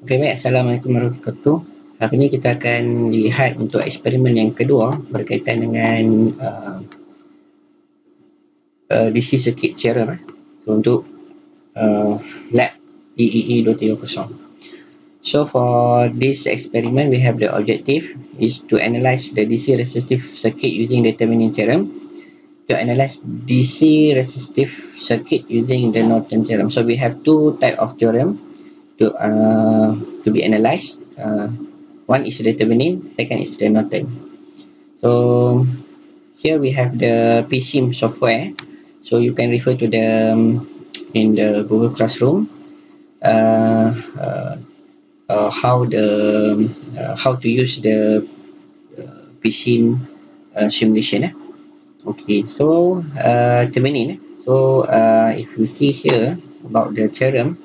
Okay, baik. Assalamualaikum warahmatullahi wabarakatuh. Hari ini kita akan lihat untuk eksperimen yang kedua berkaitan dengan DC circuit theorem. So, untuk lab EEE 230. So, for this experiment, we have the objective is to analyze the DC resistive circuit using the Thevenin theorem, to analyze DC resistive circuit using the Norton theorem. So, we have two type of theorem to be analyzed. One is the Thevenin, second is the Norton. So here we have the PSIM software. So you can refer to the in the Google Classroom how to use the PSIM simulation. Okay, so Thevenin. So if you see here about the theorem,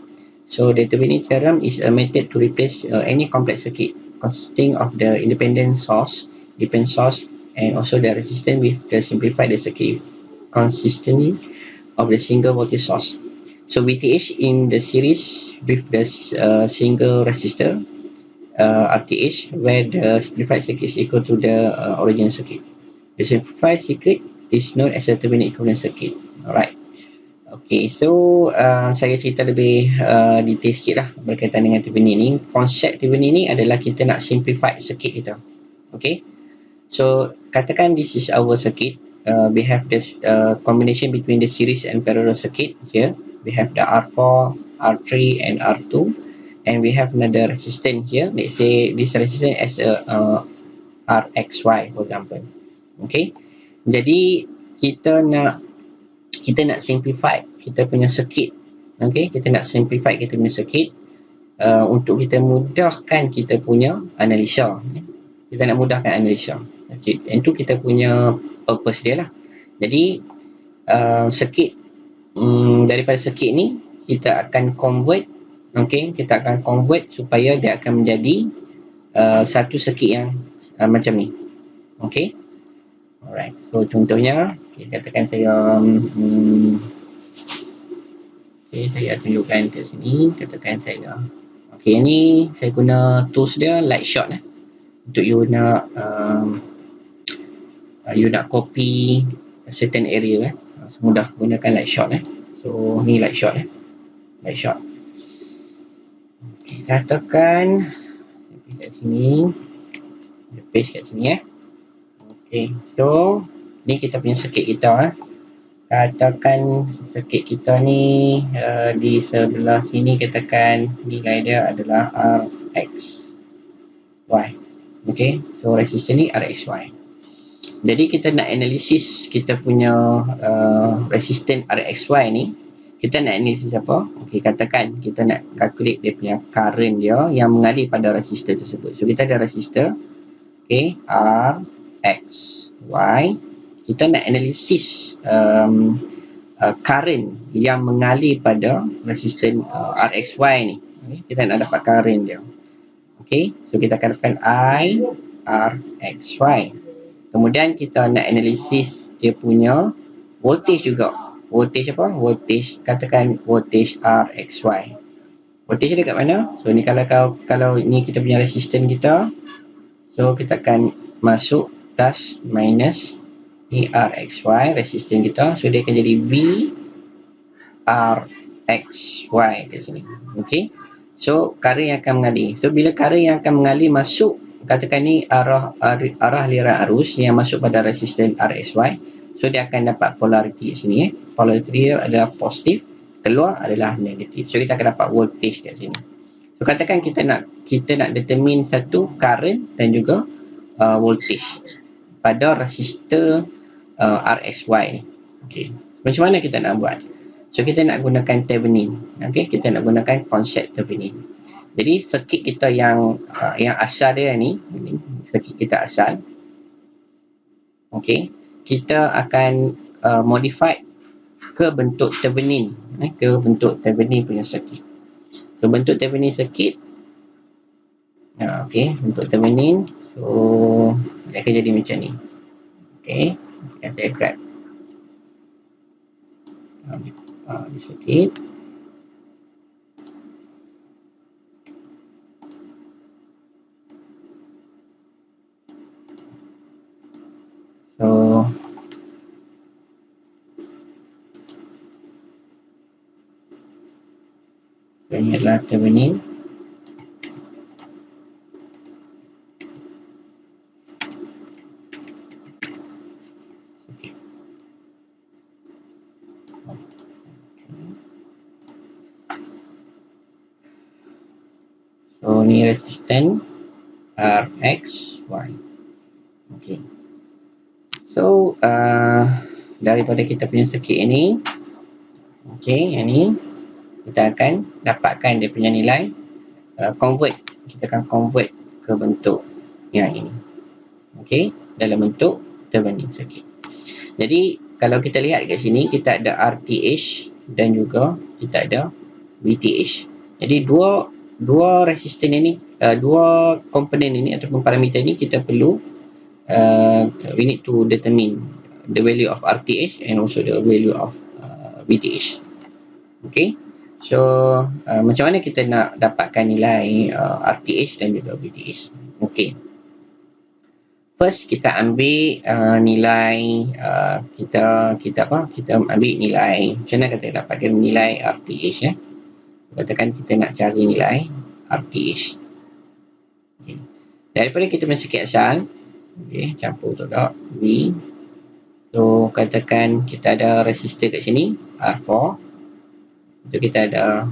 so the Thevenin theorem is a method to replace any complex circuit consisting of the independent source, dependent source, and also the resistance with the simplified circuit consistently of the single voltage source. So VTH in the series with the single resistor RTH, where the simplified circuit is equal to the original circuit. The simplified circuit is known as a Thevenin equivalent circuit. Alright. Okay, so saya cerita lebih detail sikit lah berkaitan dengan Thevenin ni. Konsep Thevenin ni adalah kita nak simplify circuit kita. Okay, so katakan this is our circuit. We have this combination between the series and parallel circuit here. We have the R4, R3 and R2, and we have another resistance here. Let's say this resistance as a RXY for example. Okay, jadi kita nak simplify kita punya circuit. Okay, kita nak simplify kita punya circuit untuk kita mudahkan kita punya analisa. Kita nak mudahkan analisa. Itu kita punya purpose dia lah. Jadi circuit daripada circuit ni kita akan convert. Okay, kita akan convert supaya dia akan menjadi satu circuit yang macam ni. Okay. Alright. So contohnya, katakan saya saya tunjukkan ke sini. Katakan saya ni saya guna tools dia light shot untuk you nak copy certain area mudah gunakan light shot So ni light shot light shot. Okay, katakan kat sini, paste kat sini Okay, so ni kita punya circuit kita Katakan circuit kita ni di sebelah sini katakan nilai dia adalah RXY. Okay, so resistance ni RXY. Jadi kita nak analisis kita punya resistance RXY ni. Kita nak analisis apa? Okay, katakan kita nak calculate dia punya current dia yang mengalir pada resistor tersebut. So kita ada resistor, okay, RXY. Kita nak analisis current yang mengalir pada resistor RXY ni. Okay, kita nak dapat current dia. Okay, so kita akan dapatkan I RXY. Kemudian kita nak analisis dia punya voltage juga. Voltage apa? Voltage, katakan voltage RXY. Voltage dia kat mana? So ni kalau ni kita punya resistance kita. So kita akan masuk plus minus ni RXY resistance kita. So dia akan jadi V RXY kat sini. Okay. So current yang akan mengalir. So bila current yang akan mengalir masuk, katakan ni arah aliran arus yang masuk pada resistance RXY. So dia akan dapat polarity kat sini Polarity dia adalah positif, keluar adalah negatif. So kita akan dapat voltage kat sini. So katakan kita nak determine satu current dan juga voltage pada resistor RXY. Okay. Macam mana kita nak buat? So kita nak gunakan Thevenin. Okay, kita nak gunakan konsep Thevenin. Jadi circuit kita yang asal dia ni, circuit kita asal. Okay, kita akan modify ke bentuk Thevenin, ke bentuk Thevenin punya circuit. So bentuk Thevenin circuit, okay, bentuk Thevenin. So dia akan jadi macam ni. Okay, akan saya grab di circuit. adalah Thevenin. So ni resisten Rx Y. Okay. So daripada kita punya circuit ini, okay, yang ni kita akan dapatkan dia punya nilai convert. Kita akan convert ke bentuk yang ini. Okay, dalam bentuk Thevenin circuit. Jadi kalau kita lihat kat sini, kita ada RTH dan juga kita ada VTH. Jadi dua resisten ini, dua komponen ini ataupun parameter ini kita perlu we need to determine the value of RTH and also the value of VTH. Okay, so macam mana kita nak dapatkan nilai RTH dan juga VTH? Okay, first kita ambil nilai kita ambil nilai, macam mana kita dapatkan nilai RTH ya? Katakan kita nak cari nilai RTH. Okay. Daripada kita punya circuit asal, okay, campur tu dot V. So katakan kita ada resistor kat sini R4. So kita ada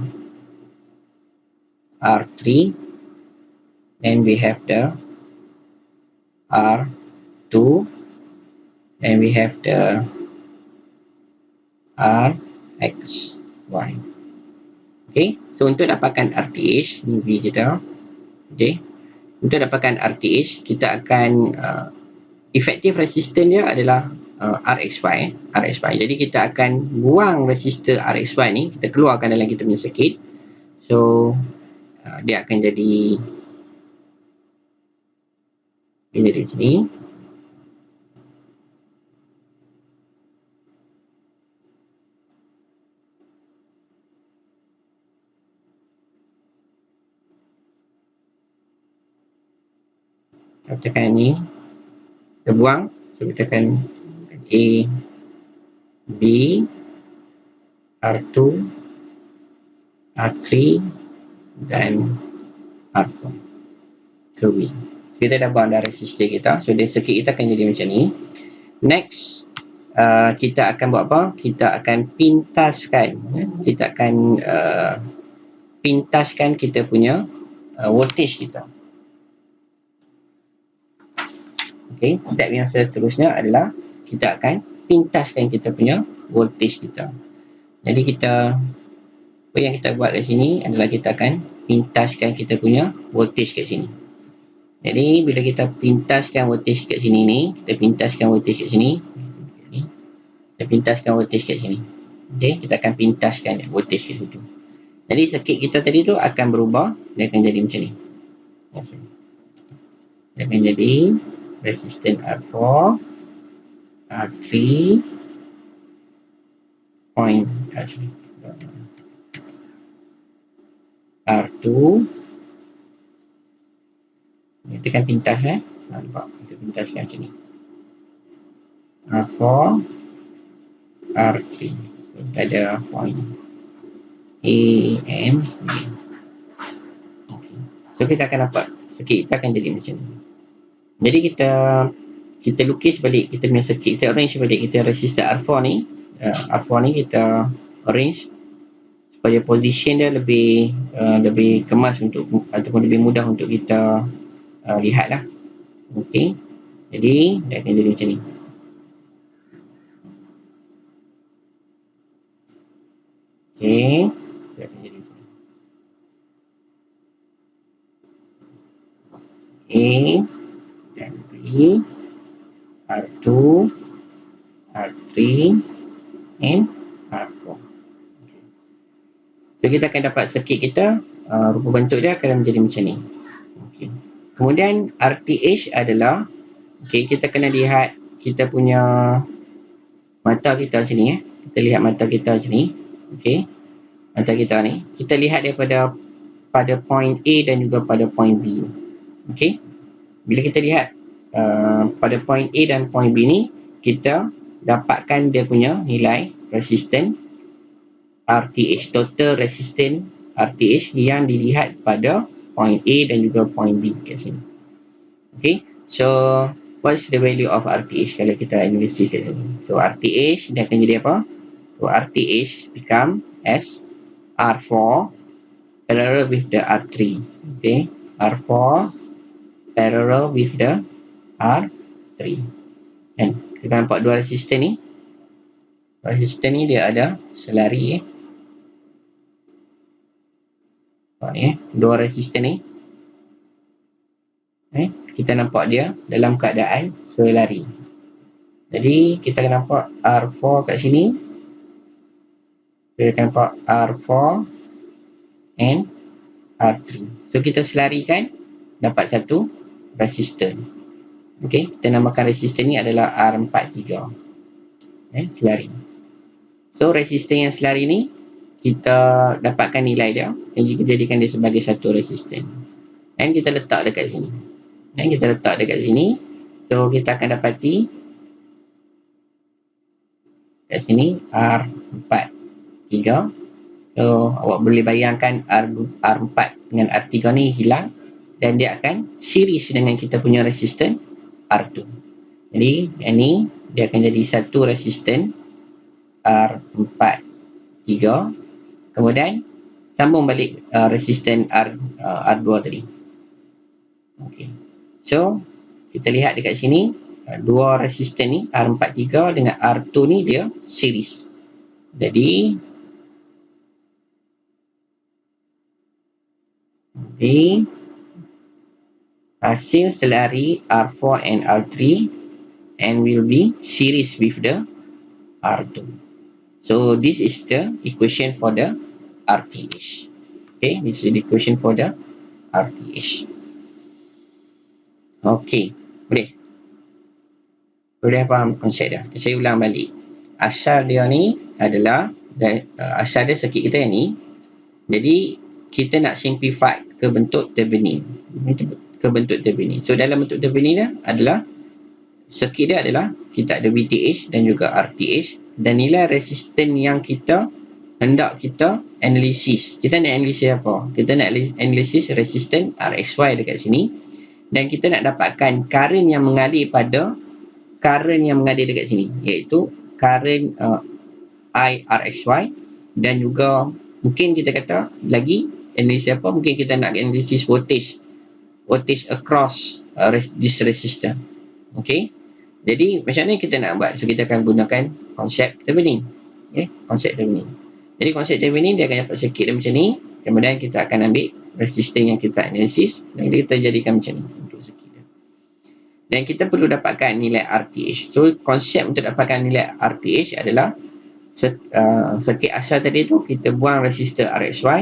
R3. Then we have the R2. Then we have the RXY. Okay, so untuk dapatkan RTH, ni V kita. Okay, untuk dapatkan RTH, kita akan efektif resistor dia adalah RXY. Jadi kita akan buang resistor RXY ni, kita keluarkan dalam kita punya circuit. So dia akan jadi macam ni. Katakan ni kita buang, so kita akan A, B, R2, R3 dan R4. So V. Kita dah buang dah resistor kita, so circuit kita akan jadi macam ni. Next, kita akan buat apa? Kita akan pintaskan, kita akan pintaskan kita punya voltage kita. Okay, step yang seterusnya adalah kita akan pintaskan kita punya voltage kita. Jadi apa yang kita buat kat sini adalah kita akan pintaskan kita punya voltage kat sini. Jadi bila kita pintaskan voltage kat sini ni, kita pintaskan voltage kat sini. Kita pintaskan voltage kat sini. Okay, kita akan pintaskan voltage kat situ. Jadi circuit kita tadi tu akan berubah, dia akan jadi macam ni. Dia akan jadi resisten R4, R3, R2. Kita kan pintas nampak, kita pintaskan macam ni. R4, R3. So, kita ada point A, M, B. Okay. So kita akan dapat circuit kita akan jadi macam ni. Jadi kita lukis balik kita punya circuit, kita arrange balik kita resistor R4 ni. R4 ni kita arrange supaya position dia lebih kemas untuk ataupun lebih mudah untuk kita lihat lah. Okey. Jadi dia akan jadi macam ni. Okey. Dia akan jadi macam ni. A dan B, R2, R3 and R4. Okay. So kita akan dapat circuit kita, rupa bentuk dia akan menjadi macam ni. Okay. Kemudian RTH adalah, okay, kita kena lihat kita punya mata kita macam ni. Kita lihat mata kita macam ni. Okay. Mata kita ni, kita lihat daripada pada point A dan juga pada point B. Okay. Bila kita lihat pada point A dan point B ni, kita dapatkan dia punya nilai resisten RTH, total resistance RTH yang dilihat pada point A dan juga point B kat sini. Okay, so what's the value of RTH kalau kita analysis kat sini? So RTH dia akan jadi apa? So RTH become as R4 parallel with the R3. Okay, R4 parallel with the R3. Kan? Kita nampak dua resistor ni. Resistor ni dia ada selari. Nampak ni dua resistor ni. Kita nampak dia dalam keadaan selari. Jadi kita akan nampak R4 kat sini. Kita akan nampak R4 and R3. So kita selarikan dapat satu resistor. Okey, kita namakan resistor ni adalah R43. Selari. So resistor yang selari ni kita dapatkan nilai dia dan kita jadikan dia sebagai satu resistor. Dan kita letak dekat sini. So kita akan dapati kat sini R43. So awak boleh bayangkan R4 dengan R3 ni hilang dan dia akan series dengan kita punya resistor R2. Jadi yang ni dia akan jadi satu resistor R43. Kemudian sambung balik resistor R2 tadi. Okey. So kita lihat dekat sini dua resistor ni R43 dengan R2 ni dia series. Jadi hasil selari R4 and R3 and will be series with the R2. So this is the equation for the RTH. Okay, this is the equation for the RTH. Okay, boleh faham konsep dia. Saya ulang balik. Asal dia ni adalah asal dia circuit kita yang ni. Jadi kita nak simplify ke bentuk Thevenin. So dalam bentuk Thevenin dia adalah circuit dia adalah kita ada VTH dan juga RTH dan nilai resisten yang kita hendak kita analisis. Kita nak analisis apa? Kita nak analisis resisten RXY dekat sini dan kita nak dapatkan current yang mengalir pada current yang mengalir dekat sini, iaitu current IRXY dan juga mungkin kita kata lagi analisis apa, mungkin kita nak analisis voltage across this resistor. Okay, jadi macam mana kita nak buat? So kita akan gunakan konsep Thevenin. Konsep Thevenin. Jadi konsep Thevenin dia akan dapat circuit dia macam ni, kemudian kita akan ambil resistor yang kita analisis dan kita jadikan macam ni untuk circuit. Dan kita perlu dapatkan nilai RTH. So konsep untuk dapatkan nilai RTH adalah circuit asal tadi tu kita buang resistor RXY.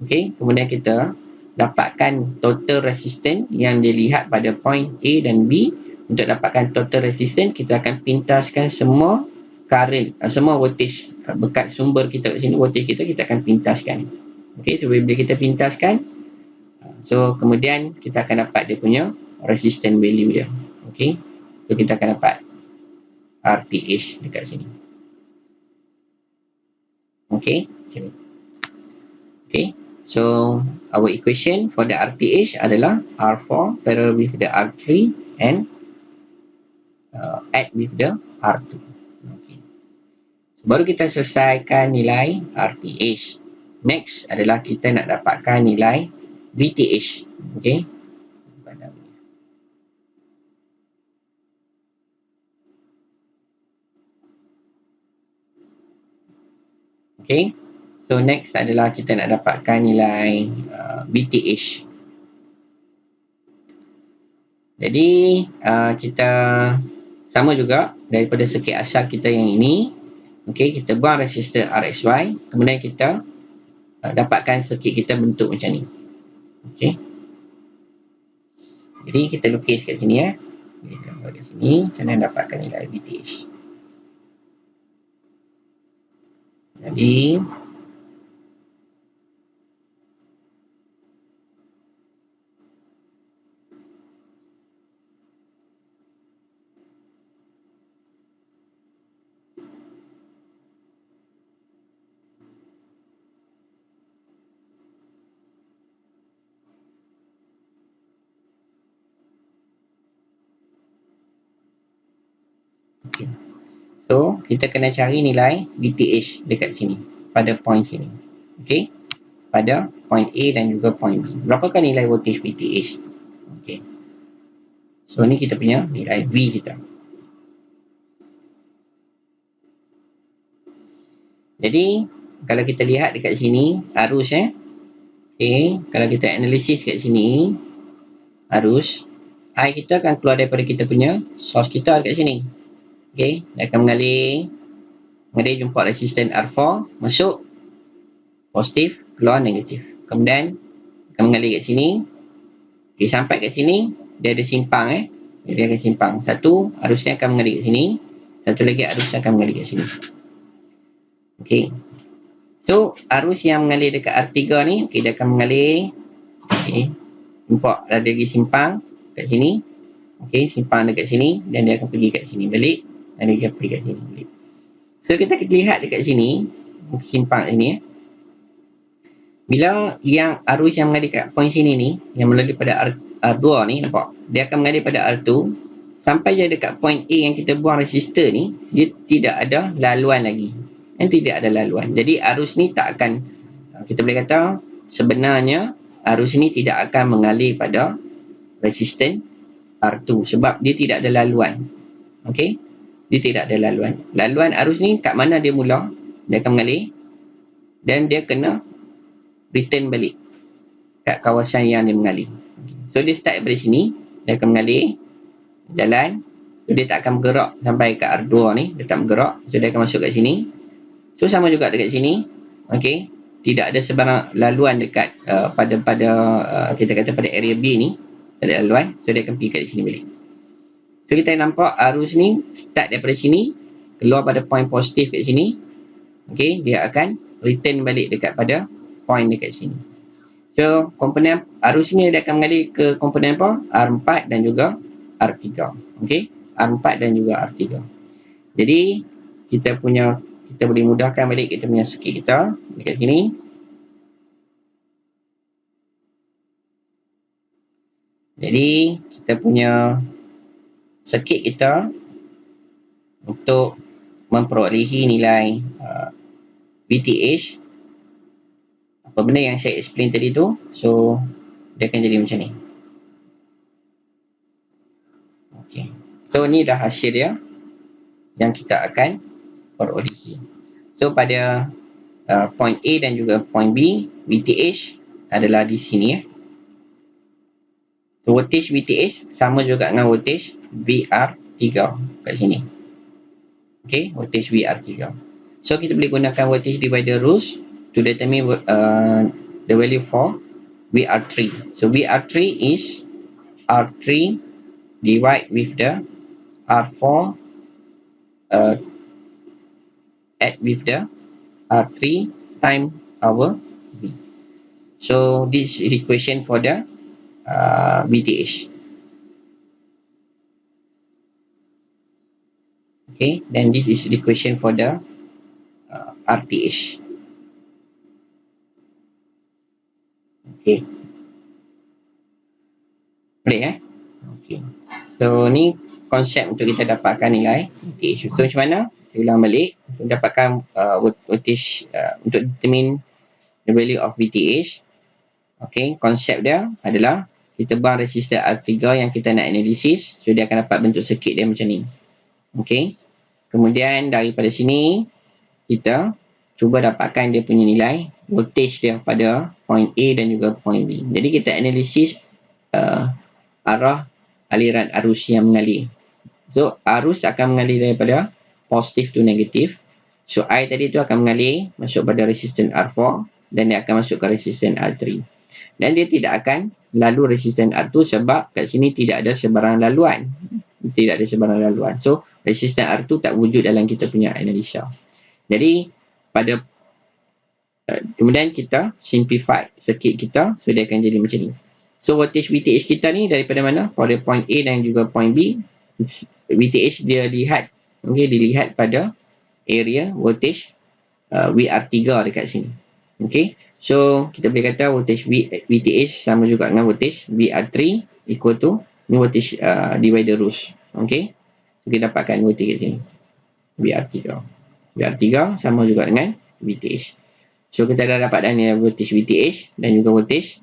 Okey, kemudian kita dapatkan total resistance yang dilihat pada point A dan B. Untuk dapatkan total resistance kita akan pintaskan semua current, semua voltage bekat sumber kita kat sini, voltage kita akan pintaskan. Okey, so bila kita pintaskan, so kemudian kita akan dapat dia punya resistance value dia. Okey, so kita akan dapat RTH dekat sini. Okey, macam ni. Okey, so our equation for the RTH adalah R4 parallel with the R3 and add with the R2. Okay. Baru kita selesaikan nilai RTH. Next adalah kita nak dapatkan nilai VTH. Okey. Okay, so next adalah kita nak dapatkan nilai VTH. Jadi kita sama juga daripada circuit asal kita yang ini. Okay, kita buang resistor RXY, kemudian kita dapatkan circuit kita bentuk macam ni. Okay, jadi kita lukis kat sini ya. Kita buat kat sini, macam mana dapatkan nilai VTH. Jadi Okay. So, kita kena cari nilai VTH dekat sini, pada point sini. Okay. Pada point A dan juga point B. Berapakah nilai voltage VTH? Okay. So, ni kita punya nilai V kita. Jadi, kalau kita lihat dekat sini, arus okay, kalau kita analisis kat sini, arus, I kita akan keluar daripada kita punya source kita dekat sini. Okay, dia akan mengalir jumpa resisten R4, masuk positif, keluar negatif. Kemudian akan mengalir kat sini. Okay, sampai kat sini, dia ada simpang dia akan simpang. Satu, arusnya akan mengalir kat sini. Satu lagi arusnya akan mengalir kat sini. Okay. So, arus yang mengalir dekat R3 ni, okay, dia akan mengalir. Okay. Nampak ada lagi simpang kat sini. Okay, simpang dekat sini. Dan dia akan pergi kat sini balik. Dan dia akan pergi kat sini balik. So, kita lihat dekat sini. Simpang ini. Bila yang arus yang mengalir kat point sini ni, yang melalui pada R2 ni, nampak? Dia akan mengalir pada R2. Sampai je dekat point A yang kita buang resistor ni, dia tidak ada laluan lagi. Tidak ada laluan. Jadi arus ni tak akan, kita boleh kata sebenarnya arus ni tidak akan mengalir pada resisten R2 sebab dia tidak ada laluan. Okey, dia tidak ada laluan. Laluan arus ni kat mana dia mula, dia akan mengalir dan dia kena return balik kat kawasan yang dia mengalir. So dia start dari sini, dia akan mengalir jalan, so dia tak akan bergerak sampai ke R2 ni, dia tak bergerak, so dia akan masuk kat sini. So sama juga dekat sini, okey, tidak ada sebarang laluan dekat pada kita kata pada area B ni, tak ada laluan, so dia akan pergi kat sini balik. So kita nampak arus ni start daripada sini, keluar pada point positif kat sini, okey, dia akan return balik dekat pada point dekat sini. So komponen arus ni dia akan mengalir ke komponen apa? R4 dan juga R3. Okey, R4 dan juga R3. Jadi kita boleh mudahkan balik kita punya circuit kita dekat sini. Jadi kita punya circuit kita untuk memperolehi nilai VTH, apa benda yang saya explain tadi tu, so dia akan jadi macam ni. Okay. So ni dah hasil dia yang kita akan perolehi. So pada point A dan juga point B, VTH adalah di sini So voltage VTH sama juga dengan voltage VR3 kat sini. Okay, voltage VR3. So kita boleh gunakan voltage divider rules to determine the value for VR3. So VR3 is R3 divide with the R4 add with the R3 time our V. So this is the equation for the VTH. Okay, then this is the equation for the RTH. Okay. Boleh Okay. So ni konsep untuk kita dapatkan nilai VTH. So macam mana? Saya ulang balik. Untuk dapatkan voltage untuk determine the value of VTH. Okay, konsep dia adalah kita buang resistor R3 yang kita nak analisis. So dia akan dapat bentuk circuit dia macam ni. Okay. Kemudian daripada sini kita cuba dapatkan dia punya nilai voltage dia pada point A dan juga point B. Jadi kita analisis arah aliran arus yang mengalir. So arus akan mengalir daripada positif to negatif. So I tadi tu akan mengalir masuk pada resisten R4 dan dia akan masuk ke resisten R3. Dan dia tidak akan lalu resisten R2 sebab kat sini tidak ada sebarang laluan. Tidak ada sebarang laluan. So resisten R2 tak wujud dalam kita punya analisa. Jadi pada kemudian kita simplify circuit kita, so dia akan jadi macam ni. So voltage VTH kita ni daripada mana? Pada point A dan juga point B, VTH dia lihat, dilihat pada area voltage VR3 dekat sini. Okay, so kita boleh kata voltage VTH sama juga dengan voltage VR3 equal to ni voltage divider rules. Okay, so kita dapatkan voltage kat sini. VR3. VR3 sama juga dengan VTH. So kita dah dapat dah nilai voltage VTH dan juga voltage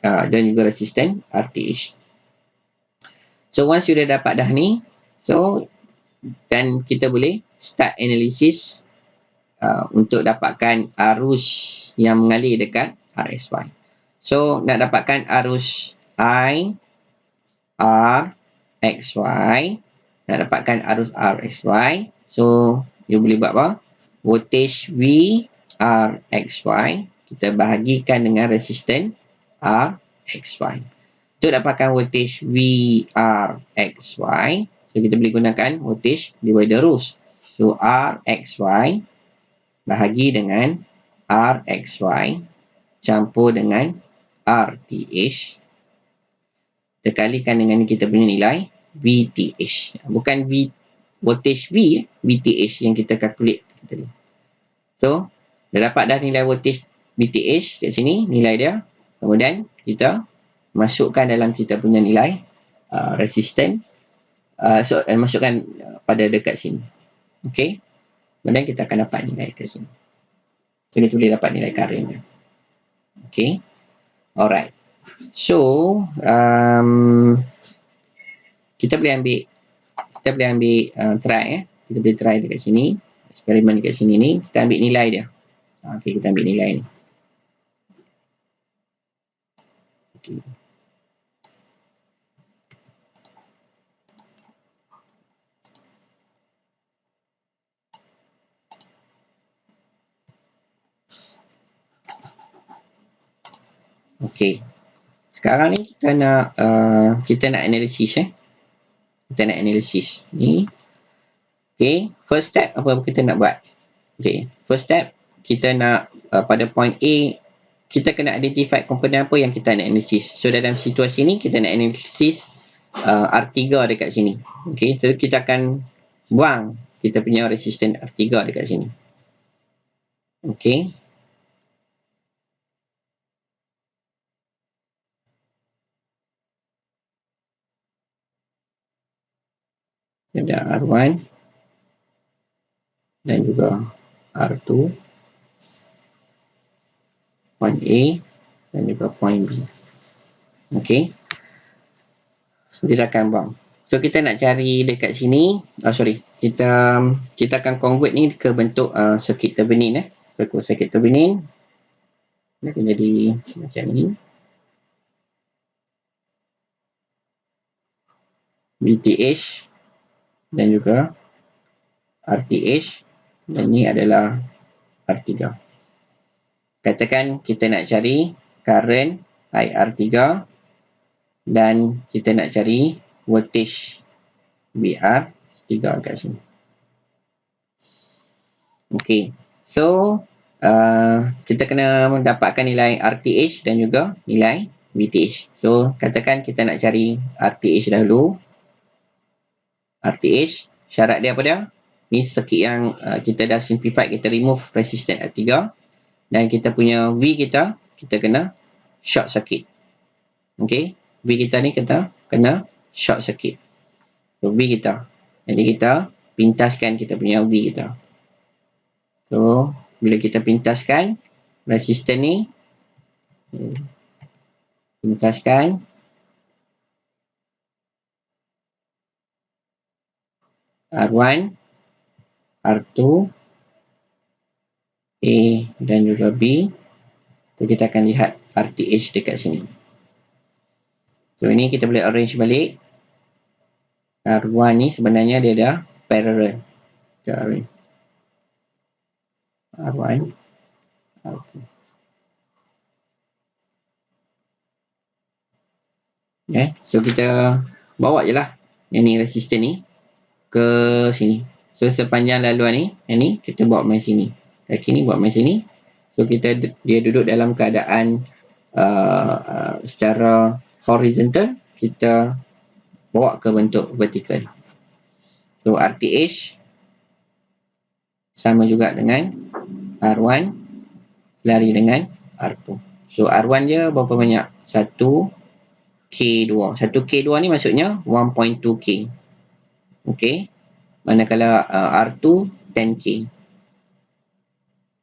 dan juga resisten RTH. So once you dah dapat dah ni, so dan kita boleh start analysis untuk dapatkan arus yang mengalir dekat RSY. So nak dapatkan arus I, R, XY, nak dapatkan arus RSY, so you boleh buat apa? Voltage V, R, XY, kita bahagikan dengan resisten R, XY. Untuk dapatkan voltage V, R, XY, so kita boleh gunakan voltage divider rules. So R, XY bahagi dengan R, XY campur dengan RTH terkalikan dengan kita punya nilai VTH. Bukan voltage V, VTH yang kita calculate tadi. So, dah dapat dah nilai voltage VTH kat sini, nilai dia. Kemudian, kita masukkan dalam kita punya nilai resisten. Masukkan pada dekat sini. Okay. Kemudian, kita akan dapat nilai kat sini. So, kita boleh dapat nilai current dia. Okay. Alright. So, kita boleh ambil try. Kita boleh try dekat sini. Eksperimen dekat sini ni. Kita ambil nilai dia. Okay, kita ambil nilai ni. Okay. Okay. Sekarang ni kita nak analisis. Kita nak analisis ni. Okay. First step apa kita nak buat? Okay. First step kita nak pada point A kita kena identify komponen apa yang kita nak analisis. So dalam situasi ni kita nak analisis R3 dekat sini. Okay. So kita akan buang kita punya resisten R3 dekat sini. Okay. Ada R1 dan juga R2, point A dan juga point B. Okay. So, kita akan buang. So, kita nak cari dekat sini. Kita akan convert ni ke bentuk circuit Thevenin. Circuit Thevenin. Dia akan jadi macam ni. VTH dan juga RTH dan ni adalah R3. Katakan kita nak cari current IR3 dan kita nak cari voltage VR3 kat sini. Okey. So kita kena mendapatkan nilai RTH dan juga nilai VTH. So katakan kita nak cari RTH dahulu. RTH, syarat dia apa dia? Ni circuit yang kita dah simplify, kita remove resistance R3 dan kita punya V kita kena short circuit. Okay, V kita ni kita kena short circuit. So V kita, jadi kita pintaskan kita punya V kita. So bila kita pintaskan resistance ni, pintaskan R1, R2, A dan juga B. So kita akan lihat RTH dekat sini. So ini kita boleh arrange balik. R1 ni sebenarnya dia dah parallel. Kita arrange R1, R2. Okay. So kita bawa je lah yang ni resistor ni ke sini. So sepanjang laluan ni, yang ni kita bawa main sini. Kaki ni buat main sini. So dia duduk dalam keadaan secara horizontal, kita bawa ke bentuk vertical. So RTH sama juga dengan R1 selari dengan R2. So R1 dia berapa banyak? 1K2. 1K2 ni maksudnya 1.2K. Okey. Manakala R2 10K.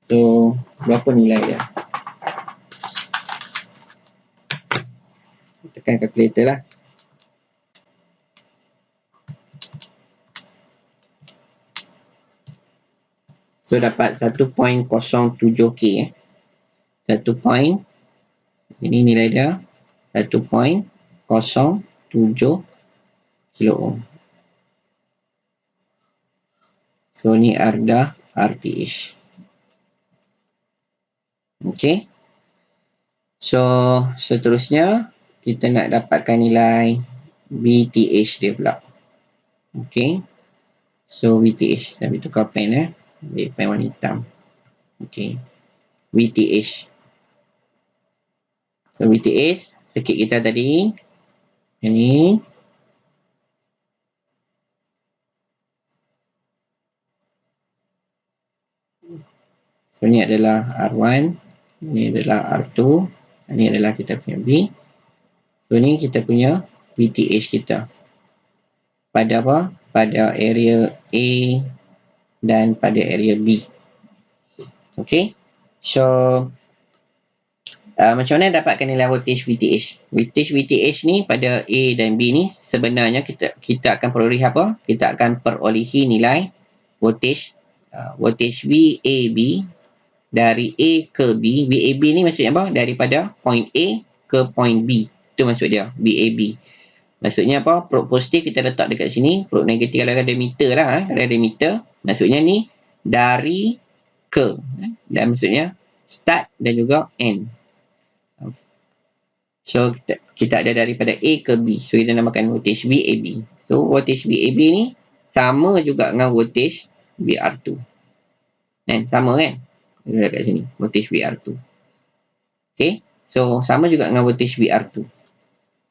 So, berapa nilai dia? Tekan calculator lah. So, dapat 1.07K. 1. Ini nilai dia 1.07 kilo ohm. So, ni adalah RTH. Okay. So, seterusnya kita nak dapatkan nilai VTH dia pula. Okay. So, VTH. Saya tukar pen ambil pen warna hitam. Okay. VTH. So, VTH. Circuit kita tadi. Ini. So, ni adalah R1. Ini adalah R2. Ini adalah kita punya V. So, ni kita punya VTH kita. Pada apa? Pada area A dan pada area B. Okay. So, macam mana dapatkan nilai voltage VTH? Voltage VTH ni pada A dan B ni sebenarnya kita akan perolehi apa? Kita akan perolehi nilai voltage voltage VAB dari A ke B. VAB ni maksudnya apa? Daripada point A ke point B. Itu maksud dia, VAB. Maksudnya apa? Probe positif kita letak dekat sini. Probe negatif kalau ada meter lah. Kalau ada meter. Maksudnya ni dari ke. Dan maksudnya start dan juga end. So, kita ada daripada A ke B. So, kita namakan voltage VAB. So, voltage VAB ni sama juga dengan voltage VR2. Kan? Sama kan? Kita kat sini. Voltage VR2. Okay. So, sama juga dengan voltage VR2.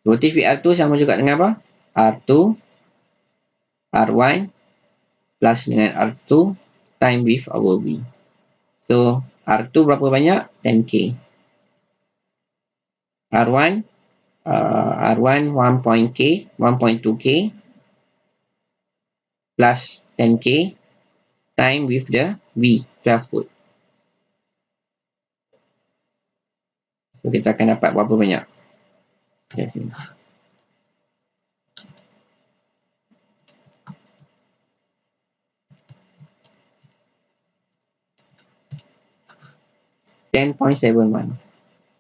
Voltage VR2 sama juga dengan apa? R2, R1 plus dengan R2 time with our V. So, R2 berapa banyak? 10K. R1 1.K, 1.2K plus 10K time with the V, 12 volt. So, kita akan dapat berapa banyak? Okay, sini.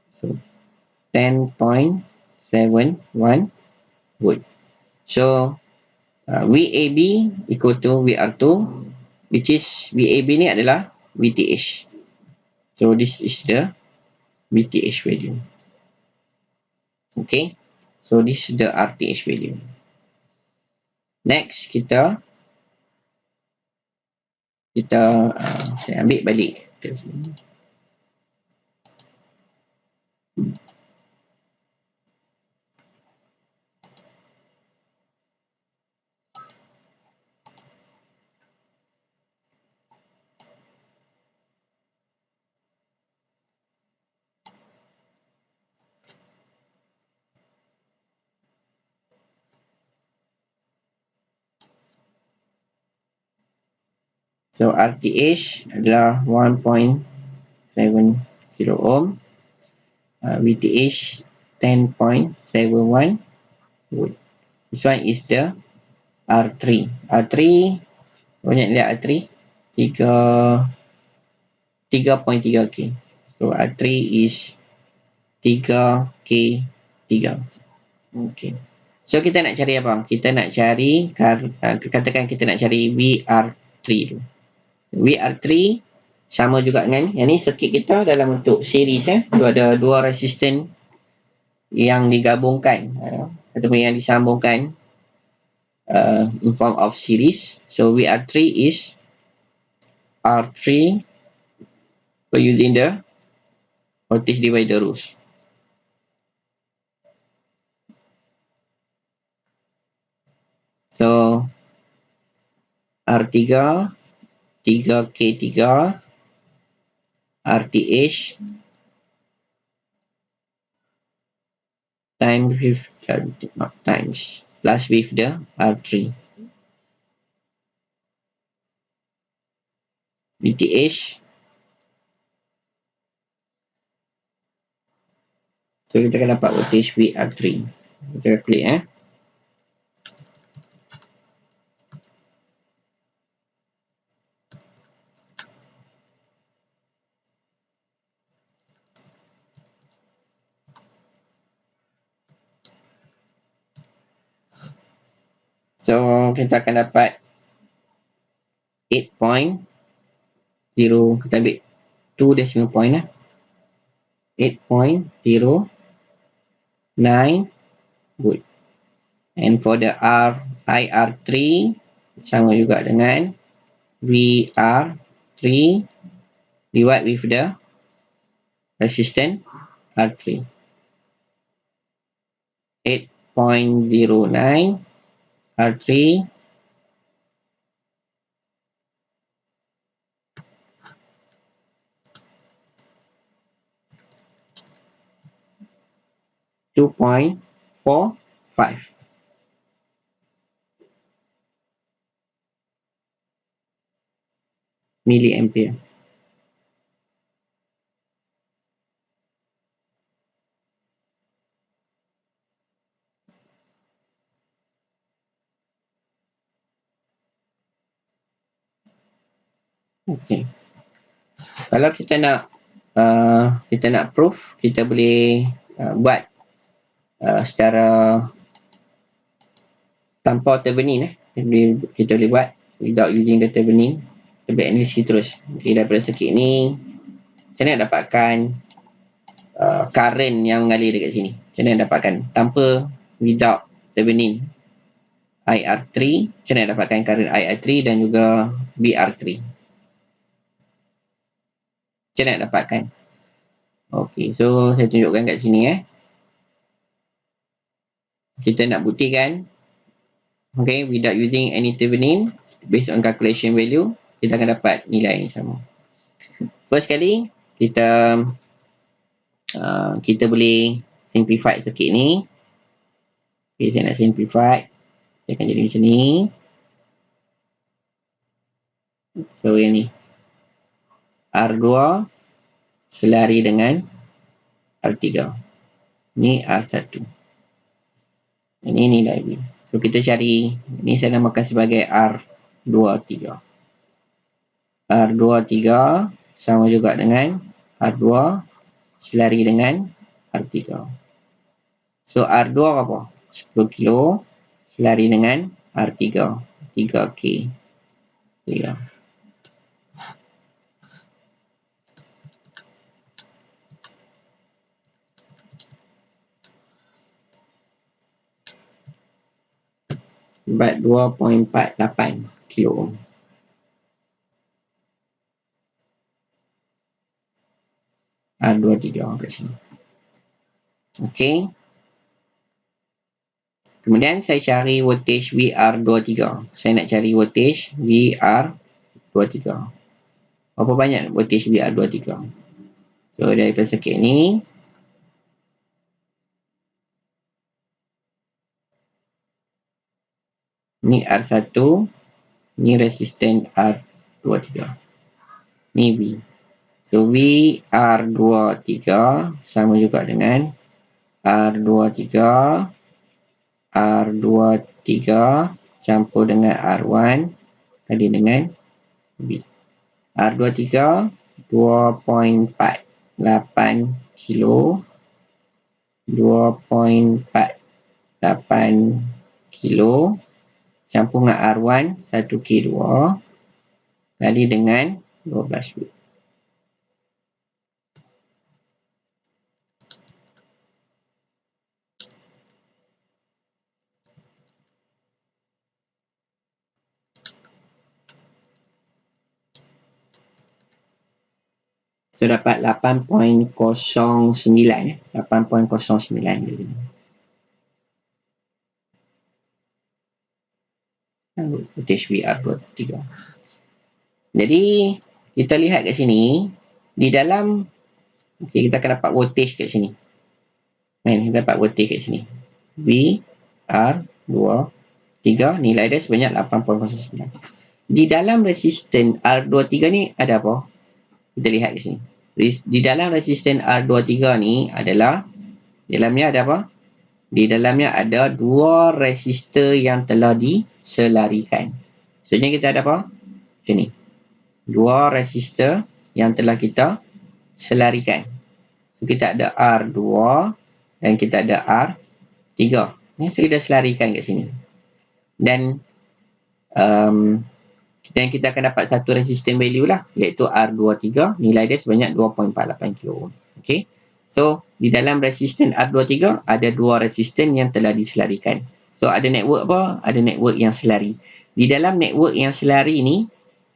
So, 10.71 volt. So, VAB equal to VR2, which is VAB ni adalah VTH. So, this is the VTH value. Okay. So, this is the RTH value. Next, saya ambil balik. So, RTH adalah 1.7 kilo ohm. VTH 10.71 volt. This one is the R3. R3, banyak lihat R3? 3.3K. So, R3 is 3K3. Okay. So, kita nak cari apa? Kita nak cari, katakan kita nak cari VR3 tu. VR3 sama juga dengan yang ni circuit kita dalam bentuk series tu ada dua resistor yang digabungkan ataupun yang disambungkan in form of series. So VR3 is R3 for using the voltage divider rules. So R3 3K3 RTH times with plus with the R3. VTH. So kita akan dapat voltage VR3. Kita klik So kita akan dapat 8.0. Kita ambil 2 decimal point 8.09 volt. And for the IR3 sama juga dengan VR3 divide with the resistance R3. 8.09 R3 2.45 milliampere. Okay. Kalau kita nak proof, kita boleh buat secara tanpa Thevenin. Kita boleh buat without using the Thevenin. Kita boleh analisis terus. Okay, daripada circuit ni macam mana dapatkan current yang mengalir dekat sini. Macam mana dapatkan tanpa without Thevenin IR3, macam mana dapatkan current IR3 dan juga BR3. Macam mana dapatkan? Okay, so saya tunjukkan kat sini kita nak buktikan, okay, without using any Thevenin, based on calculation value, kita akan dapat nilai yang sama. First kali, kita boleh simplify circuit ni. Okay, saya nak simplify. Dia akan jadi macam ni. So, yang ni. R2 selari dengan R3. Ni R1. Ini nilai B. So, kita cari. Ini saya namakan sebagai R23. R23 sama juga dengan R2 selari dengan R3. So, R2 apa? 10 kilo selari dengan R3. 3K. Ya. Bat 2.48 kilo ohm. R23 kat sini. Okey. Kemudian saya cari voltage VR23. Saya nak cari voltage VR23. Berapa banyak voltage VR23? So daripada circuit ni, ni R1, ni resisten R23. Ni V. So VR23 sama juga dengan R23 campur dengan R1 kali dengan V. R23 2.48 kilo 2.48 kilo campur dengan R1 1K2 kali dengan 12 volt. So dapat 8.09 8.09 gitu. Voltage VR23. Jadi kita lihat kat sini di dalam, okay, kita akan dapat voltage kat sini. Kita dapat voltage kat sini. VR23 nilai dia sebanyak 8.09. Di dalam resisten R23 ni ada apa? Kita lihat di sini. Di dalam resisten R23 ni adalah, dalamnya ada apa? Di dalamnya ada dua resistor yang telah diselarikan. Maksudnya kita ada apa? Macam ni. Dua resistor yang telah kita selarikan. So, kita ada R2 dan kita ada R3. So, kita selarikan kat sini. Dan kita akan dapat satu resistant value lah, iaitu R23, nilai dia sebanyak 2.48 kilo. Okay. So, di dalam resistan R23 ada dua resistan yang telah diselarikan. So, ada network apa? Ada network yang selari. Di dalam network yang selari ni,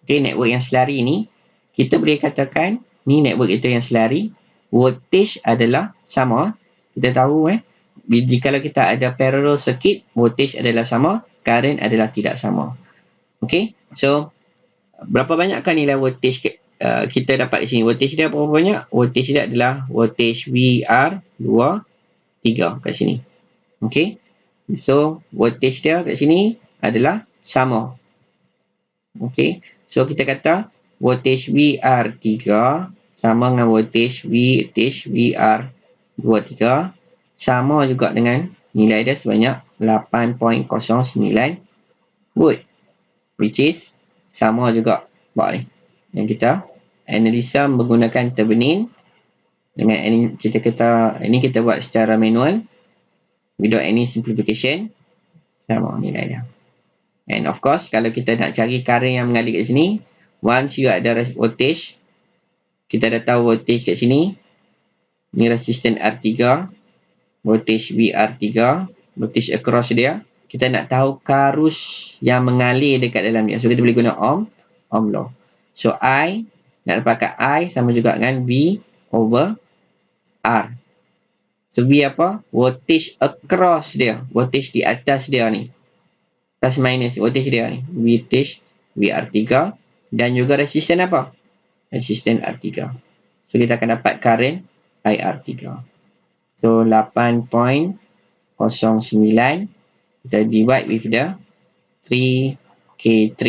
network yang selari ni, kita boleh katakan, ni network itu yang selari, voltage adalah sama. Kita tahu kalau kita ada parallel circuit, voltage adalah sama, current adalah tidak sama. Okay, so berapa banyakkah nilai voltage kita dapat di sini? Voltage dia berapa banyak? Voltage dia adalah voltage VR23 kat sini. Okay, so voltage dia kat sini adalah sama. Okay, so kita kata voltage VR3 sama dengan voltage VR23 sama juga dengan nilai dia sebanyak 8.09 volt, which is sama juga buat ni. Yang kita analisa menggunakan Thevenin dengan ini kita buat secara manual without any simplification, sama nilai dia. And of course, kalau kita nak cari current yang mengalir kat sini, once you ada voltage, kita dah tahu voltage kat sini, ni resistant R3, voltage VR3, voltage across dia, kita nak tahu karus yang mengalir dekat dalam dia. So, kita boleh guna Ohm law. So, I, nak dapatkan I sama juga dengan V over R. So, V apa? Voltage across dia. Voltage di atas dia ni. Plus minus voltage dia ni. Voltage VR3. Dan juga resistan apa? Resistan R3. So, kita akan dapat current IR3. So, 8.09. Kita divide with the 3K3.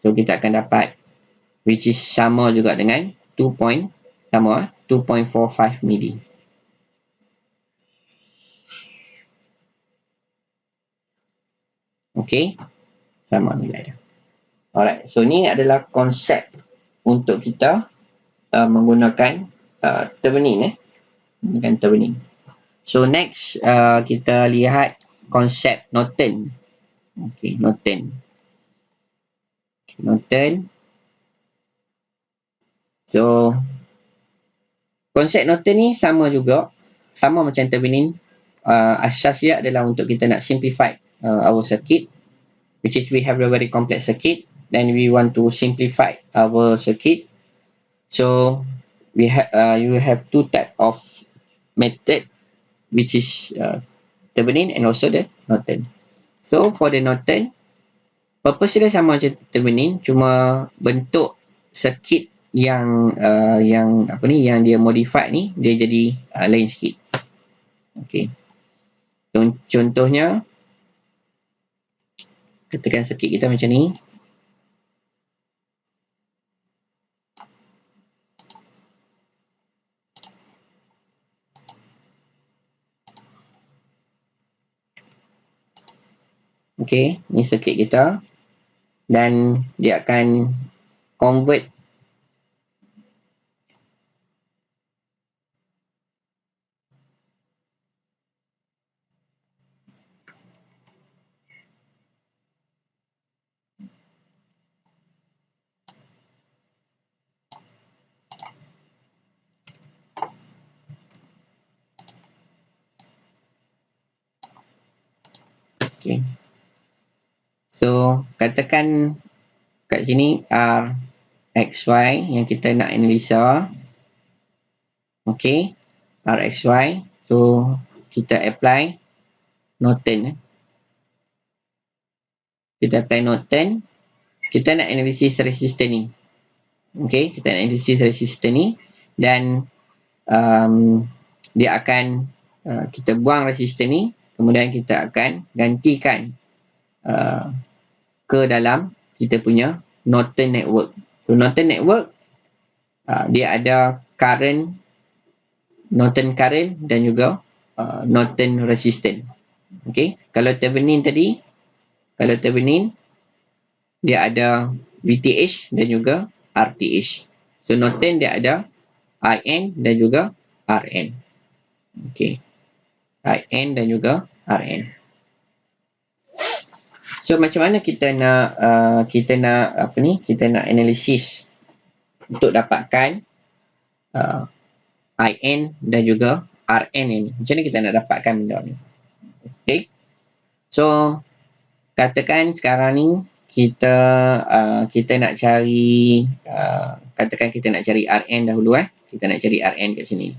So, kita akan dapat, which is sama juga dengan 2.45 mili. Okay, sama nilai dia. Alright, so ni adalah konsep untuk kita menggunakan Thevenin. Menggunakan Thevenin. So next kita lihat konsep Norton. Okay, Norton. So konsep Norton ni sama juga, sama macam Thevenin. Asas dia adalah untuk kita nak simplify our circuit, which is we have a very complex circuit, then we want to simplify our circuit. So you have two type of method, which is Thevenin and also the Norton. So for the Norton, purpose dia sama macam Thevenin, cuma bentuk circuit yang dia modified ni, dia jadi lain sikit. Okay. Contohnya, katakan circuit kita macam ni. Okay, ni circuit kita. Dan dia akan convert okay. So, katakan kat sini RXY yang kita nak analisa. Okay, RXY. So, kita apply Norton. Kita apply Norton. Kita nak analisis resistor ni. Okay, kita nak analisis resistor ni. Dan dia akan, kita buang resistor ni. Kemudian kita akan gantikan ke dalam kita punya Norton network. So Norton network dia ada current, Norton current dan juga Norton resistance. Okay, kalau Thevenin tadi, kalau Thevenin dia ada VTH dan juga RTH. So Norton dia ada IN dan juga RN. Okay, IN dan juga RN. So macam mana kita nak kita nak analisis untuk dapatkan IN dan juga RN ini. Macam mana kita nak dapatkan benda ni? Okay. So katakan sekarang ni kita nak cari katakan kita nak cari RN dahulu kita nak cari RN kat sini.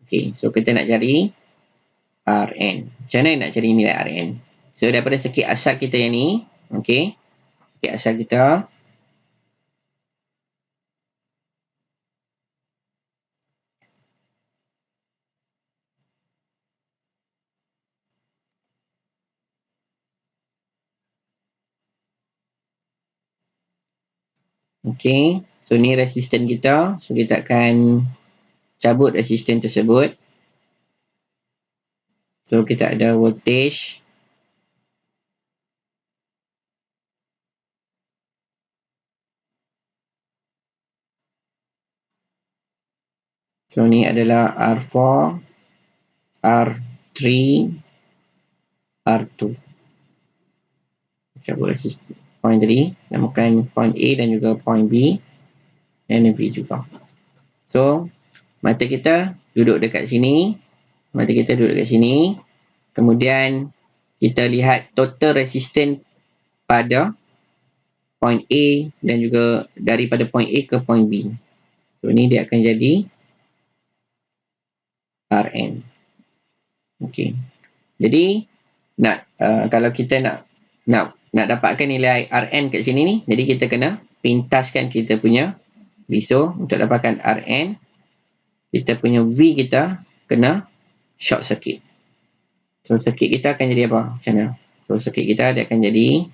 Okay, so kita nak cari RN. Macam mana nak cari nilai RN? So daripada sirkuit asal kita yang ni, okay, sirkuit asal kita, okay, so ni resisten kita. So kita akan cabut resisten tersebut. So kita ada voltage. So ni adalah R4, R3, R2. Cabut resisten point tadi, namakan point A dan juga point B dan B juga. So mata kita duduk dekat sini, kemudian kita lihat total resistance pada point A dan juga daripada point A ke point B. So ni dia akan jadi Rn. Okey. Jadi kalau kita nak dapatkan nilai Rn kat sini ni, jadi kita kena pintaskan kita punya V. So untuk dapatkan Rn, kita punya V kita kena short circuit. So circuit kita akan jadi apa? Macam mana? So circuit kita dia akan jadi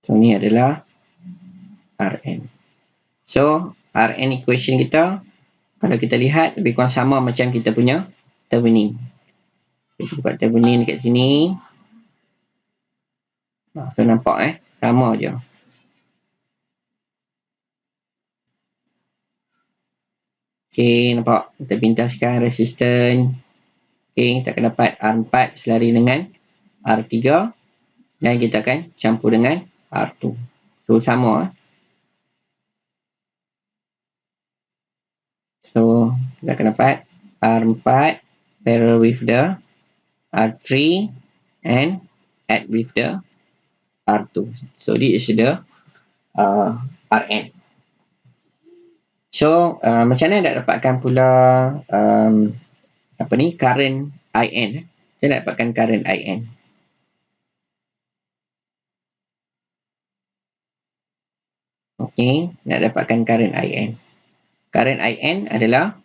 so ni adalah Rn. So Rn equation kita, kalau kita lihat lebih kurang sama macam kita punya Thevenin. Kita buat Thevenin dekat sini. So nampak sama je. Okey, nampak? Kita pintaskan resisten. Okey, kita akan dapat R4 selari dengan R3 dan kita akan campur dengan R2. So sama. So kita akan dapat R4 parallel with the R3 and add with the R2. So this is the Rn. So macam mana nak dapatkan pula current IN? Macam mana nak dapatkan current IN? Okey, nak dapatkan current IN. Current IN adalah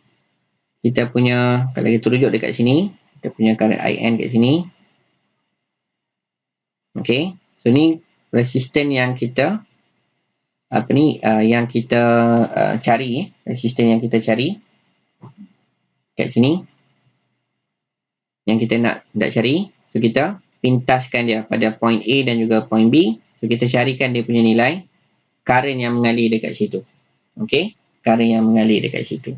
kita punya, kalau kita rujuk dekat sini, kita punya current IN kat sini. Okey, so ni resisten yang kita yang kita cari, resisten yang kita cari kat sini, yang kita nak cari. So kita pintaskan dia pada point A dan juga point B. So kita carikan dia punya nilai current yang mengalir dekat situ. Okey, current yang mengalir dekat situ.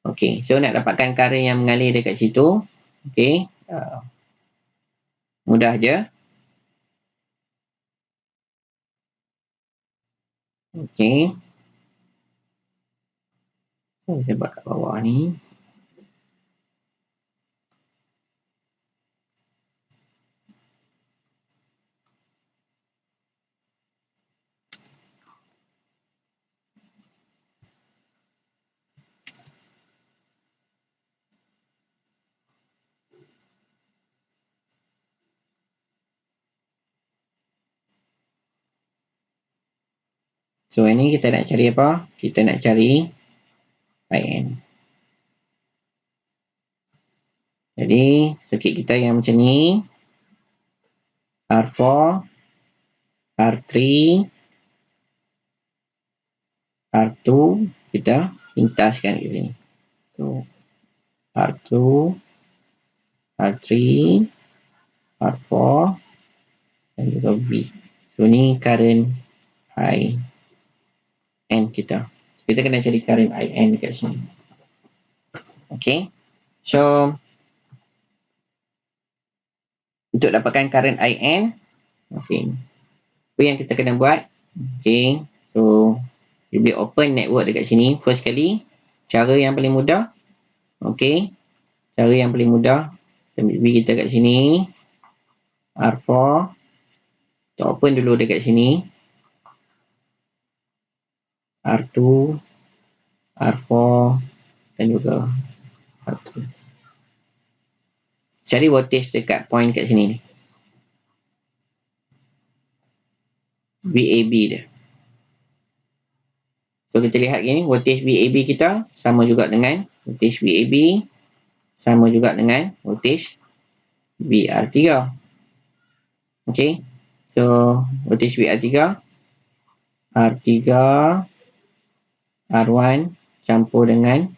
Okey, so nak dapatkan current yang mengalir dekat situ, okey, mudah je. Okey. So, saya buat kat bawah ni. So ini kita nak cari apa? Kita nak cari IN. Jadi circuit kita yang macam ni, R4, R3, R2, kita pintaskan kat sini. So R2, R3, R4 dan juga V. So ni current IN kita. So, kita kena cari current IN dekat sini. Okay. So untuk dapatkan current IN, okay, apa yang kita kena buat? Okay. So you boleh open network dekat sini. First kali, cara yang paling mudah. Okay. Cara yang paling mudah, kita ambil V kita kat sini, R4, kita open dulu dekat sini, R2, R4 dan juga R3. Cari voltage dekat point kat sini ni, VAB dia. So kita lihat gini, voltage VAB kita sama juga dengan voltage VAB, sama juga dengan voltage VR3. Okay. So voltage VR3, R3, R1 campur dengan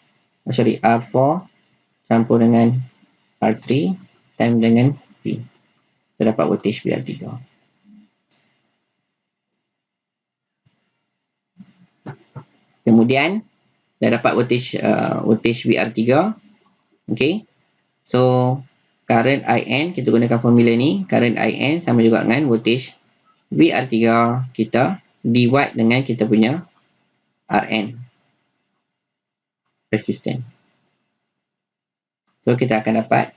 R4 campur dengan R3 dan dengan V. So dapat voltage VR3. Kemudian dah dapat voltage VR3. Okay. So current IN, kita gunakan formula ni, current IN sama juga dengan voltage VR3 kita divide dengan kita punya RN, resistance. So kita akan dapat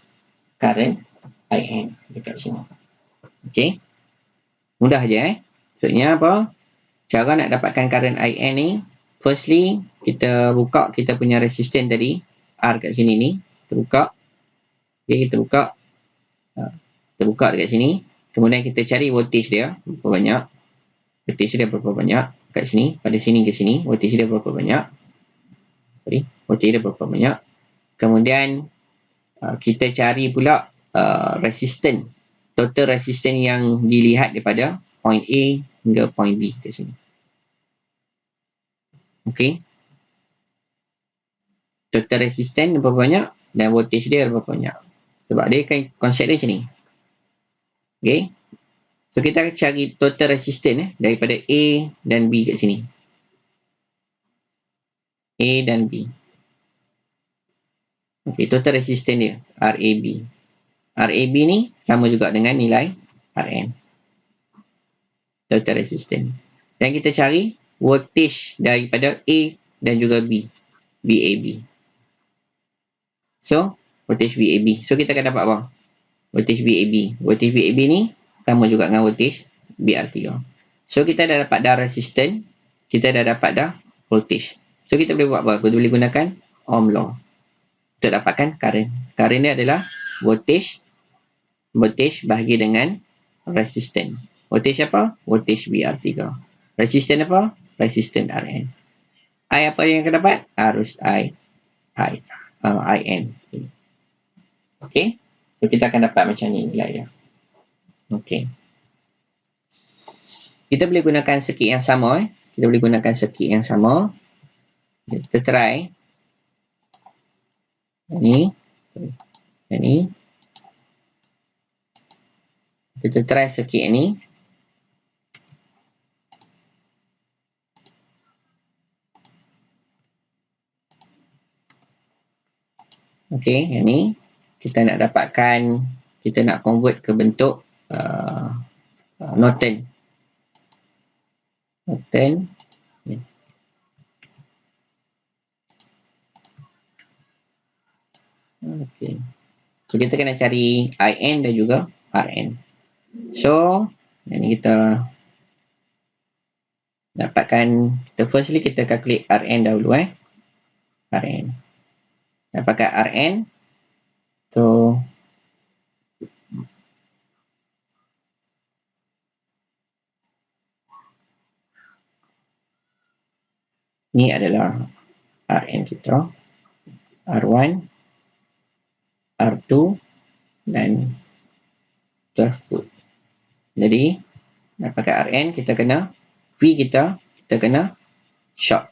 current IN dekat sini. Okay. Mudah je Maksudnya apa? Cara nak dapatkan current IN ni, firstly kita buka kita punya resistance tadi, R kat sini ni, kita buka. Okay, kita buka. Kita buka dekat sini. Kemudian kita cari voltage dia berapa banyak. Voltage dia berapa banyak kat sini, pada sini ke sini, voltage dia berapa banyak. Voltage dia berapa banyak. Kemudian kita cari pula resistance, total resistance yang dilihat daripada point A hingga point B ke sini. Okey. Total resistance berapa banyak dan voltage dia berapa banyak. Sebab dia kan konsep dia macam ni. Okey. So kita akan cari total resistance daripada A dan B kat sini. A dan B. Okey, total resistance dia RAB. RAB ni sama juga dengan nilai RN. Total resistance. Dan kita cari voltage daripada A dan juga B. VAB. So, voltage VAB. So, kita akan dapat apa? Voltage VAB. Voltage VAB ni sama juga dengan voltage VR3. So, kita dah dapat dah resistance. Kita dah dapat dah voltage. So, kita boleh buat apa? Kita boleh gunakan Ohm law untuk dapatkan current. Current ni adalah voltage bahagi dengan resistance. Voltage apa? Voltage VR3. Resistance apa? Resistance RN. I apa yang akan dapat? Arus IN. Okey. So kita akan dapat macam ni nilai dia. Okey. Kita boleh gunakan circuit yang sama. Kita boleh gunakan circuit yang sama. Kita try. Ini. Kita try circuit ni. Okey, yang ni kita nak dapatkan, kita nak convert ke bentuk Norton. Okey. So kita kena cari IN dan juga RN. So ini kita dapatkan, kita firstly kita calculate RN dahulu RN. Dapatkan RN. So Ni adalah Rn kita, R1, R2 dan 12 volt. Jadi nak pakai Rn, kita kena V kita kena short.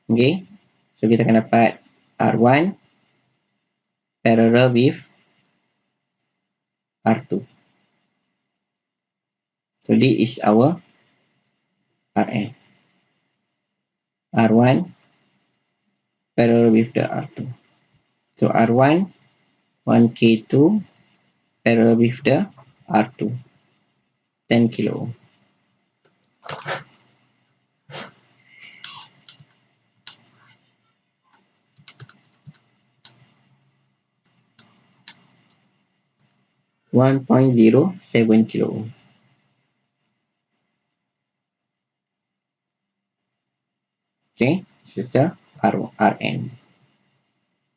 Okay, so kita akan dapat R1 parallel with R2. So this is our Rn. R1 parallel with the R2. So R1 1K2 parallel with the R2 10 kilo ohm. .07 kilo ohm. Okay, this is the Rn.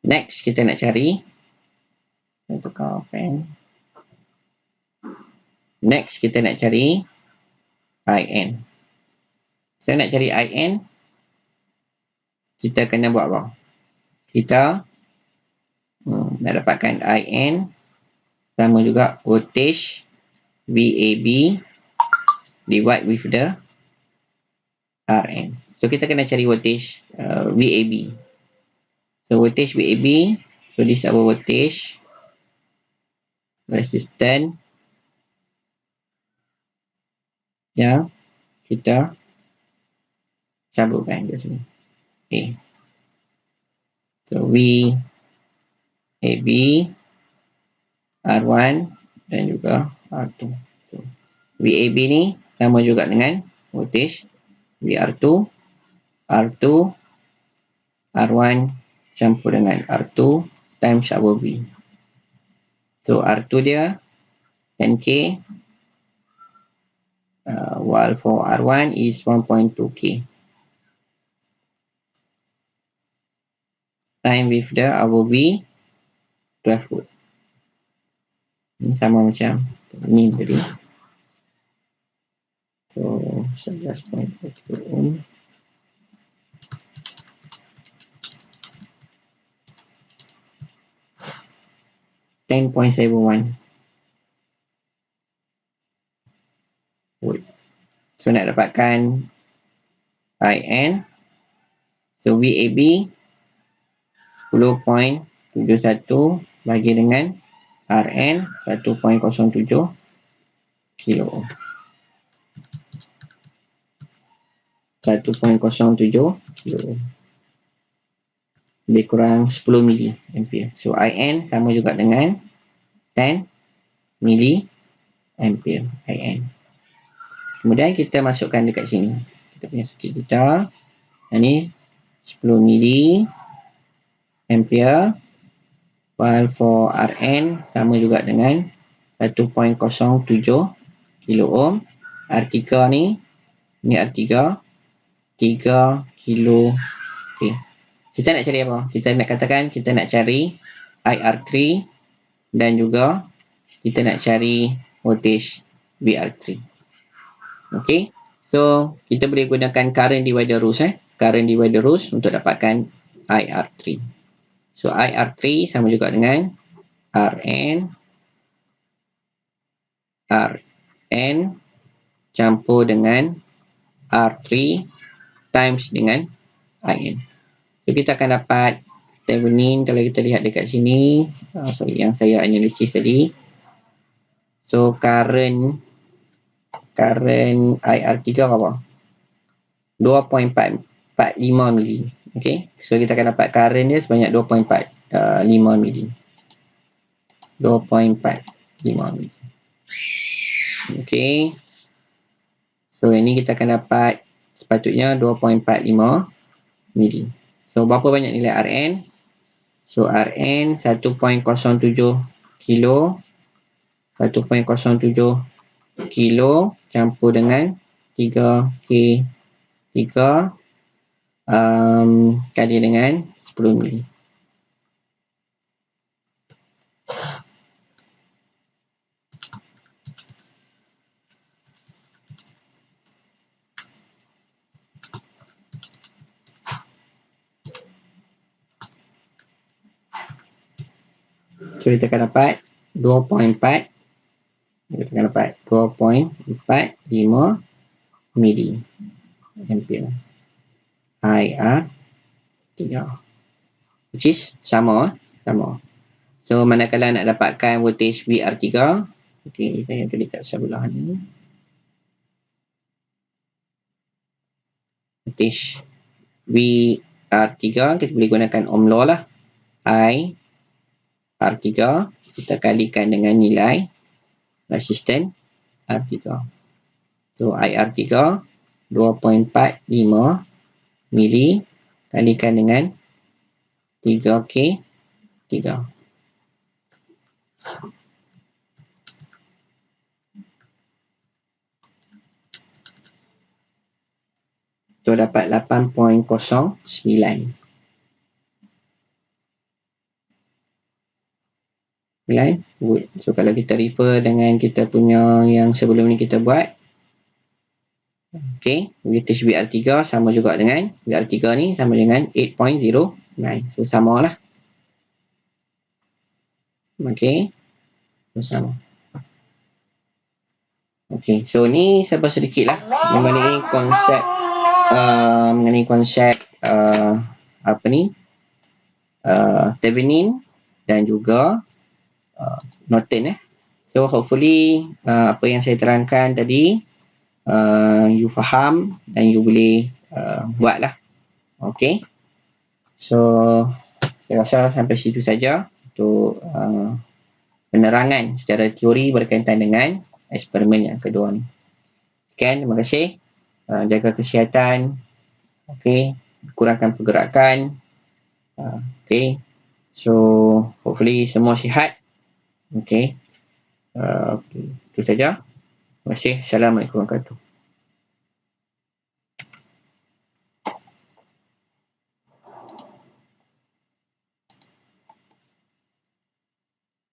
Next, kita nak cari, tukar pen. Next, kita nak cari In. Saya nak cari In, kita kena buat apa? Kita nak dapatkan In sama juga voltage VAB divide with the Rn. So kita kena cari voltage VAB. So voltage VAB, so this is our voltage resistance yang kita cabutkan ke sini. Okay. So VAB R1 dan juga R2. So, VAB ni sama juga dengan voltage VR2, R2, R1 campur dengan R2 times our V. So R2 dia 10K, while for R1 is 1.2K. Time with the our V 12 volt. Ini sama macam ni tadi. So 11.42 ohm. .71 volt. So nak dapatkan In, so VAB 10.71 bagi dengan Rn 1.07 kilo ohm. 1.07 kilo ohm. Lebih kurang 10 mili ampere. So In sama juga dengan 10 mili ampere In. Kemudian kita masukkan dekat sini. Kita punya circuit kita. Ini 10 mili ampere. While for Rn sama juga dengan 1.07 kilo ohm. R3 ni R3 3 kilo. Okay. Kita nak cari apa? Kita nak katakan kita nak cari IR3 dan juga kita nak cari voltage VR3. Okay. So kita boleh gunakan current divider rules. Current divider rules untuk dapatkan IR3. So IR3 sama juga dengan Rn campur dengan R3 times dengan In. So kita akan dapat Thevenin kalau kita lihat dekat sini. Sorry, yang saya analisis tadi. So current IR3 apa? 2.45 mili. Okay. So kita akan dapat current dia sebanyak 2.45 mili. 2.45 mili. Okay. So ini kita akan dapat sepatutnya 2.45 mili. So berapa banyak nilai Rn? So Rn 1.07 kilo. 1.07 kilo campur dengan 3K 3 kali dengan 10 mili. So kita akan dapat 2.4, kita akan dapat 2.45 mili ampere IR 3, which is sama. So manakala nak dapatkan voltage VR3, okey, saya tulis kat sebelah ni, voltage VR3 kita boleh gunakan Ohm law lah. I R3 kita kalikan dengan nilai resisten R3. So IR3 2.45 mili kalikan dengan 3K 3. Itu dapat 8.09. Good. So kalau kita refer dengan kita punya yang sebelum ni kita buat, okay, voltage VR3 sama juga dengan VR3 ni sama dengan 8.09. So sama lah. Okay, so sama. Okay, so ni sampai sedikit lah mengenai konsep apa ni, Thevenin dan juga Norton. So hopefully apa yang saya terangkan tadi you faham dan you boleh buat lah. Okay, so saya rasa sampai situ saja untuk penerangan secara teori berkaitan dengan eksperimen yang kedua ni. Sekian, terima kasih. Jaga kesihatan. Okay, kurangkan pergerakan. Okay, so hopefully semua sihat. Okay, itu saja. Terima kasih. Assalamualaikum warahmatullahi wabarakatuh.